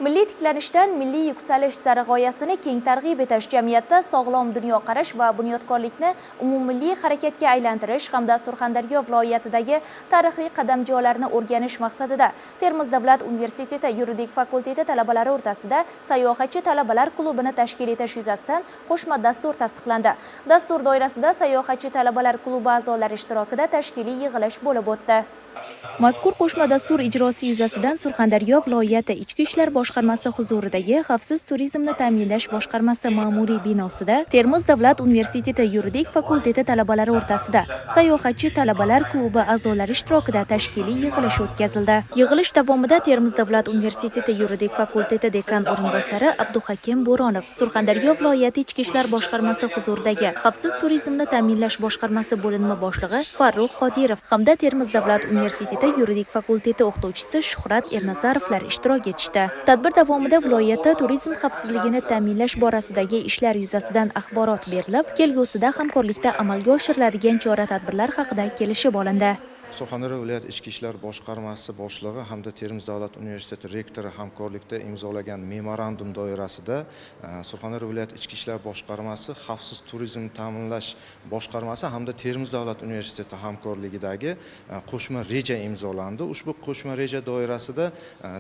Milliy tiklanishdan milliy yuksalish sari g'oyasini keng targ'ib etish, jamiyatda sog'lom dunyoqarash va bunyodkorlikni umummilliy harakatga aylantirish hamda Surxondaryo viloyatidagi tarixiy qadamjolarni o'rganish maqsadida Termiz davlat universiteti yuridik fakulteti talabalari o'rtasida sayohatchi talabalar klubini tashkil etish yuzasidan qo'shma dastur tasdiqlandi. Dastur doirasida sayohatchi talabalar klubi a'zolari ishtirokida tashkiliy yig'ilish bo'lib o'tdi. Mazkur qo'shma dastur ijrosi yuzasidan Surxondaryo viloyati Ichki ishlar boshqarmasi huzuridagi Xavfsiz turizmni ta'minlash boshqarmasi ma'muriy binosida Termiz davlat universiteti yuridik fakulteti talabalari o'rtasida sayohatchi talabalar klubi a'zolari ishtirokida tashkiliy yig'ilish o'tkazildi. Yig'ilish davomida Termiz davlat universiteti yuridik fakulteti dekan o'rinbosari Abduhakim Bo'ronov, Surxondaryo viloyati Ichki ishlar boshqarmasi huzuridagi Xavfsiz turizmni ta'minlash boshqarmasi bo'linma boshlig'i Farruh Qodirov hamda Termiz davlat universiteti yuridik fakulteti o'qituvchisi Shuhrat Ernazarovlar ishtirok etishdi. Tadbir davomida viloyatda turizm xavfsizligini ta'minlash borasidagi ishlar yuzasidan axborot berilib, kelgusida hamkorlikda amalga oshiriladigan chora-tadbirlar haqida kelishib olindi. Surxondaryo viloyati Ichki ishlar boshqarmasi boshlig'i hamda Termiz davlat universiteti rektori hamkorlikda imzolagan memorandum doirasida Surxondaryo viloyati Ichki ishlar boshqarmasi xavfsiz turizmni ta'minlash boshqarmasi hamda Termiz davlat universiteti hamkorligidagi qo'shma reja imzolandi. Ushbu qo'shma reja doirasida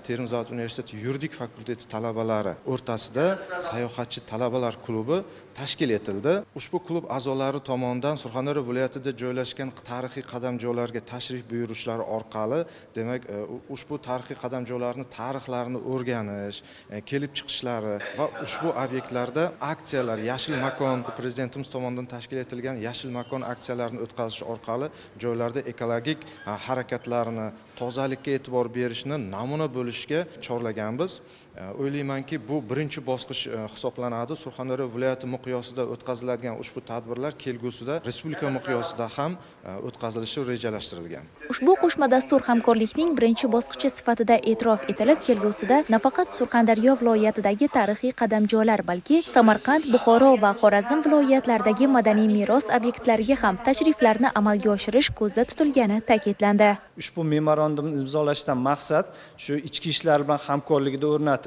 Termiz davlat universiteti yuridik fakulteti talabalari o'rtasida sayohatchi talabalar klubi tashkil etildi. Ushbu klub a'zolari tomonidan Surxondaryo viloyatida joylashgan tarixiy qadamjolarga tashrif buyurishlari orqali, demak, ushbu tarixiy qadamjolarni tarixlarini o'rganish, kelib chiqishlari va ushbu obyektlarda aksiyalar, Yashil makon prezidentimiz tomonidan tashkil etilgan Yashil makon aksiyalarini o'tkazish orqali joylarda ekologik harakatlarini, tozalikka e'tibor berishni namuna bo'lishga chorlaganmiz. O'ylaymanki, bu birinchi bosqich hisoblanadi. Surxondaryo viloyati miqyosida o'tkaziladigan ushbu tadbirlar kelgusida respublika miqyosida ham o'tkazilishi rejalashtirilgan. Ushbu qo'shma dastur hamkorlikning birinchi bosqichi sifatida e'tirof etilib, kelgusida nafaqat Surxondaryo viloyatidagi tarixiy qadamjolar, balki Samarqand, Buxoro va Xorazm viloyatlaridagi madaniy meros obyektlariga ham tashriflarni amalga oshirish ko'zda tutilgani ta'kidlandi. Ushbu memorandumni imzolashdan maqsad shu ichki ishlar bilan hamkorlikda o'rnatish,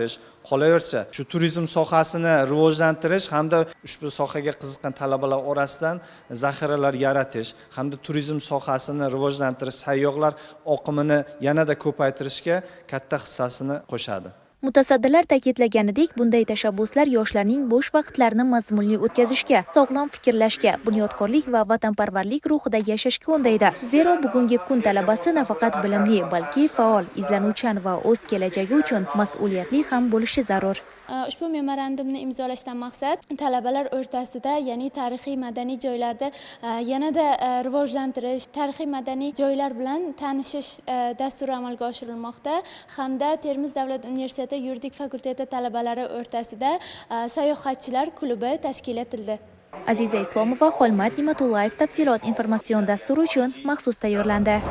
qolaversa shu turizm sohasini rivojlantirish hamda ushbu sohaga qiziqqan talabalar orasidan zaxiralar yaratish hamda turizm sohasini rivojlantirish, sayyohlar oqimini yanada ko'paytirishga katta hissasini qo'shadi. Mutasaddilar ta'kidlaganidek, bunday tashabbuslar yoshlarning bo'sh vaqtlarini mazmunli o'tkazishga, sog'lom fikrlashga, bunyodkorlik va vatanparvarlik ruhida yashashga undaydi. Zero bugungi kun talabasi nafaqat bilimli, balki faol, izlanuvchan va o'z kelajagi uchun mas'uliyatli ham bo'lishi zarur. Ushbu memorandumni imzolashdan maqsad talabalar o'rtasida, ya'ni tarixiy madaniy joylarda yanada rivojlantirish, tarixiy madaniy joylar bilan tanishish dasturi amalga oshirilmoqda hamda Termiz davlat universiteti yuridik fakulteti talabalari o'rtasida sayohatchilar klubi tashkil etildi. Aziza Islomova, Xolmat Ne'matullayev tafsilot informatsion dasturi uchun maxsus tayyorlandi.